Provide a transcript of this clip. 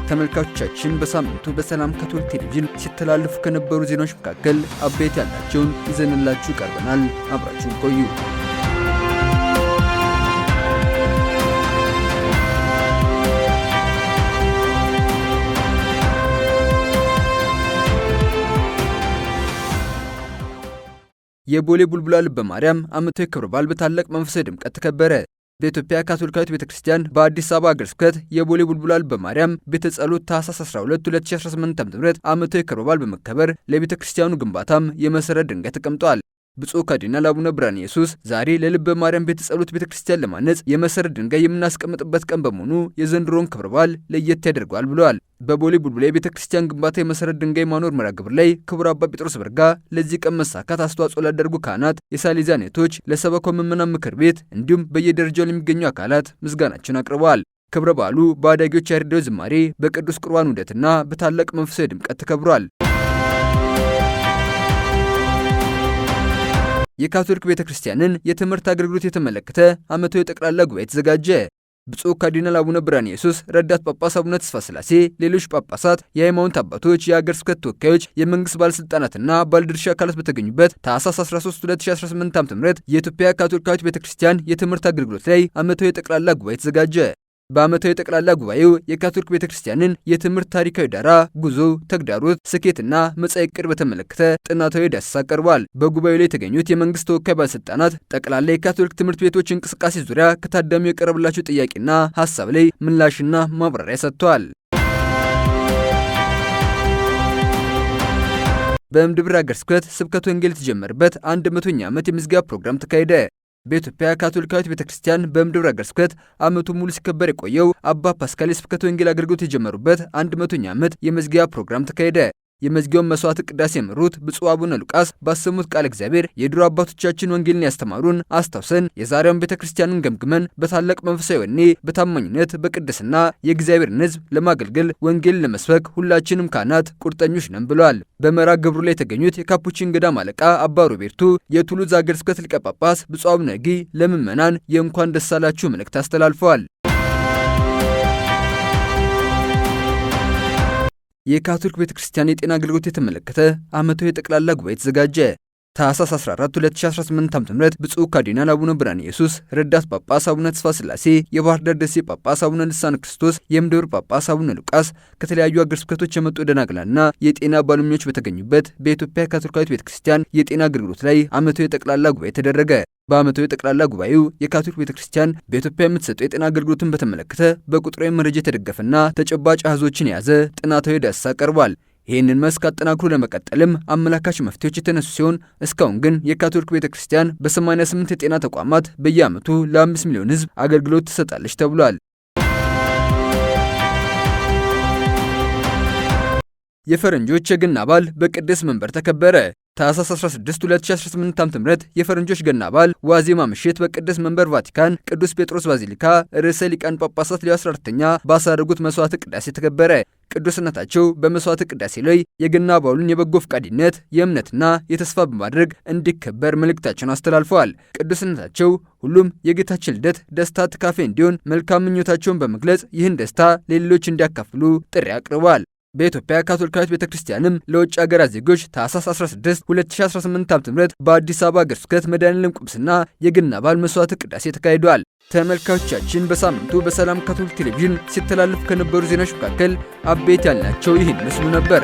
ተመልካቾቻችን በሳምንቱ በሰላም ካቶሊክ ቴሌቪዥን ሲተላለፉ ከነበሩ ዜናዎች መካከል አበይት ያልናቸውን ይዘንላችሁ ቀርበናል። አብራችሁ ቆዩ። የቦሌ ቡልቡላ ልበ ማርያም ዓመታዊ ክብረ በዓል በታላቅ መንፈሳዊ ድምቀት ተከበረ። በኢትዮጵያ ካቶሊካዊት ቤተክርስቲያን በአዲስ አበባ ሀገረ ስብከት የቦሌ ቡልቡላ ልበ ማርያም ቤተ ጸሎት ታኅሳስ 12 2018 ዓ.ም ዓመታዊ ክብረ በዓል በመከበር ለቤተክርስቲያኑ ግንባታም የመሰረት ድንጋይ ተቀምጧል። ብፁዕ ካርዲናል አቡነ ብርሃነ ኢየሱስ ዛሬ ለልበ ማርያም ቤተ ጸሎት ቤተክርስቲያን ለማነጽ የመሰረት ድንጋይ የምናስቀምጥበት ቀን በመሆኑ የዘንድሮውን ክብረ በዓል ለየት ያደርገዋል ብለዋል። በቦሌ ቡልቡላ ቤተክርስቲያን ግንባታ የመሰረት ድንጋይ ማኖር መርሃ ግብር ላይ ክቡር አባ ጴጥሮስ በርጋ ለዚህ ቀን መሳካት አስተዋጽኦ ላደረጉ ካህናት፣ የሳሊዛኔቶች፣ ለሰበካው ምዕመናን ምክር ቤት እንዲሁም በየደረጃው ለሚገኙ አካላት ምስጋናቸውን አቅርበዋል። ክብረ በዓሉ በአዳጊዎች ያሬዳዊ ዝማሬ፣ በቅዱስ ቁርባን ውደትና በታላቅ መንፈሳዊ ድምቀት ተከብሯል። የካቶሊክ ቤተክርስቲያንን የትምህርት አገልግሎት የተመለከተ ዓመታዊ ጠቅላላ ጉባኤ ተዘጋጀ። ብፁዕ ካርዲናል አቡነ ብርሃነ ኢየሱስ፣ ረዳት ጳጳስ አቡነ ተስፋ ሥላሴ፣ ሌሎች ጳጳሳት፣ የሃይማኖት አባቶች፣ የአገር ስብከት ተወካዮች፣ የመንግስት ባለስልጣናትና ባለድርሻ አካላት በተገኙበት ታኅሳስ 13 2018 ዓ.ም የኢትዮጵያ ካቶሊካዊት ቤተክርስቲያን የትምህርት አገልግሎት ላይ ዓመታዊ ጠቅላላ ጉባኤ ተዘጋጀ። በዓመታዊ ጠቅላላ ጉባኤው የካቶሊክ ቤተክርስቲያንን የትምህርት ታሪካዊ ዳራ፣ ጉዞ፣ ተግዳሮት፣ ስኬትና መጻኢ ዕቅድ በተመለከተ ጥናታዊ ዳሰሳ ቀርቧል። በጉባኤው ላይ የተገኙት የመንግስት ተወካይ ባለስልጣናት ጠቅላላ የካቶሊክ ትምህርት ቤቶች እንቅስቃሴ ዙሪያ ከታዳሚው የቀረበላቸው ጥያቄና ሀሳብ ላይ ምላሽና ማብራሪያ ሰጥተዋል። በእምድብር ሀገረ ስብከት ስብከተ ወንጌል የተጀመረበት 100ኛ ዓመት የምዝገባ ፕሮግራም ተካሄደ። በኢትዮጵያ ካቶሊካዊት ቤተክርስቲያን በእምድብር ሀገረ ስብከት ዓመቱ ሙሉ ሲከበር የቆየው አባ ፓስካል የስብከተ ወንጌል አገልግሎት የጀመሩበት 100ኛ ዓመት የመዝጊያ ፕሮግራም ተካሄደ። የመዝጊያውን መስዋዕት ቅዳሴ የመሩት ብፁዕ አቡነ ሉቃስ ባሰሙት ቃል እግዚአብሔር የድሮ አባቶቻችን ወንጌልን ያስተማሩን አስታውሰን የዛሬውን ቤተክርስቲያንን ገምግመን በታላቅ መንፈሳዊ ወኔ በታማኝነት በቅድስና የእግዚአብሔርን ሕዝብ ለማገልገል ወንጌልን ለመስበክ ሁላችንም ካህናት ቁርጠኞች ነን ብለዋል። በመርሃ ግብሩ ላይ የተገኙት የካፑቺን ገዳም አለቃ አባ ሮቤርቱ፣ የቱሉዝ ሀገረ ስብከት ሊቀ ጳጳስ ብፁዕ አቡነ ጊ ለምዕመናን የእንኳን ደስ አላችሁ መልእክት አስተላልፈዋል። የካቶሊክ ቤተክርስቲያን የጤና አገልግሎት የተመለከተ ዓመታዊ ጠቅላላ ጉባኤ ተዘጋጀ። ታኅሳስ 14 2018 ዓ.ም ብፁዕ ካርዲናል አቡነ ብርሃነ ኢየሱስ፣ ረዳት ጳጳስ አቡነ ተስፋ ሥላሴ፣ የባህር ዳር ደሴ ጳጳስ አቡነ ልሳነ ክርስቶስ፣ የእምድብር ጳጳስ አቡነ ሉቃስ፣ ከተለያዩ አገረ ስብከቶች የመጡ ደናግላንና የጤና ባለሙያዎች በተገኙበት በኢትዮጵያ ካቶሊካዊት ቤተክርስቲያን የጤና አገልግሎት ላይ ዓመታዊ ጠቅላላ ጉባኤ ተደረገ። በዓመታዊ ጠቅላላ ጉባኤው የካቶሊክ ቤተክርስቲያን በኢትዮጵያ የምትሰጠው የጤና አገልግሎትን በተመለከተ በቁጥራዊ መረጃ የተደገፈና ተጨባጭ አሃዞችን የያዘ ጥናታዊ ዳሰሳ ቀርቧል። ይህንን መስክ አጠናክሮ ለመቀጠልም አመላካች መፍትሄዎች የተነሱ ሲሆን እስካሁን ግን የካቶሊክ ቤተክርስቲያን በ88 የጤና ተቋማት በየዓመቱ ለ5 ሚሊዮን ሕዝብ አገልግሎት ትሰጣለች ተብሏል። የፈረንጆች የገና በዓል በቅድስት መንበር ተከበረ። ታኅሳስ 16 2018 ዓ.ም የፈረንጆች ገና በዓል ዋዜማ ምሽት በቅድስት መንበር ቫቲካን ቅዱስ ጴጥሮስ ባዚሊካ ርዕሰ ሊቃነ ጳጳሳት ሌዮ 14ኛ ባሳረጉት መስዋዕተ ቅዳሴ ተከበረ። ቅዱስነታቸው በመስዋዕተ ቅዳሴ ላይ የገና በዓሉን የበጎ ፈቃደኝነት፣ የእምነትና የተስፋ በማድረግ እንዲከበር መልእክታቸውን አስተላልፈዋል። ቅዱስነታቸው ሁሉም የጌታችን ልደት ደስታ ተካፋይ እንዲሆን መልካም ምኞታቸውን በመግለጽ ይህን ደስታ ለሌሎች እንዲያካፍሉ ጥሪ አቅርበዋል። በኢትዮጵያ ካቶሊካዊት ቤተክርስቲያንም ለውጭ ሀገራት ዜጎች ታኅሳስ 16 2018 ዓ.ም በአዲስ አበባ ሀገረ ስብከት መድኃኔዓለም ቁምስና የገና በዓል መስዋዕተ ቅዳሴ ተካሂዷል። ተመልካቾቻችን በሳምንቱ በሰላም ካቶሊክ ቴሌቪዥን ሲተላለፉ ከነበሩ ዜናዎች መካከል አበይት ያልናቸው ይህን መስሉ ነበር።